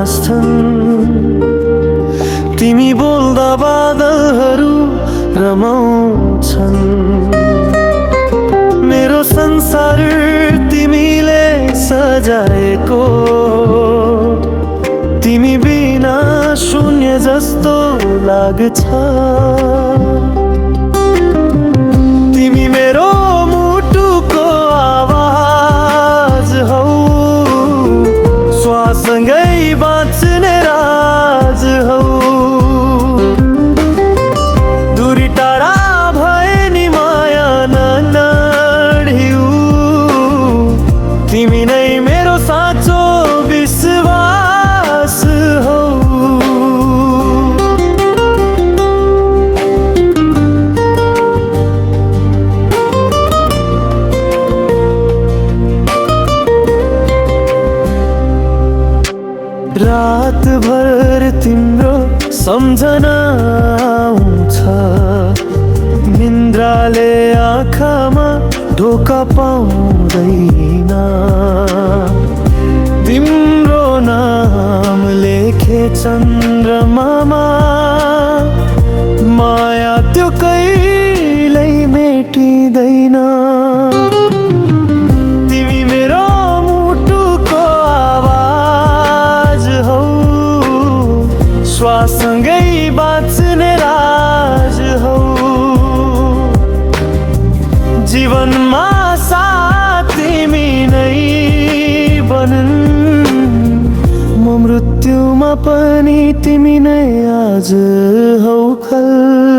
नाच्छन्। तिमी बोल्दा बादलहरू रमाउँछन्। मेरो संसार तिमीले सजाएको, तिमी बिना शून्य जस्तो लाग्छ। तिमी मेरो मुटुको आवाज हौ, श्वाससँगै बाँच्ने राज हौ। दूरी टाढा भए नि माया नलडिऊ, तिमी नै मेरो साँचो विश्वास हौ। रातभर तिम्रो सम्झना आउँछ, निन्द्राले आँखामा ढोका पाउँदैन। तिम्रो नाम लेखे चन्द्रमामा, माया त्यो कहिल्यै मेटिँदैन। तिमी मेरो मुटुको आवाज हौ, श्वाससँगै बाँच्ने राज हौ। जीवनमा साथ तिमी नै बनुन्, म मृत्युमा पनि तिमी नै आज हौ खल।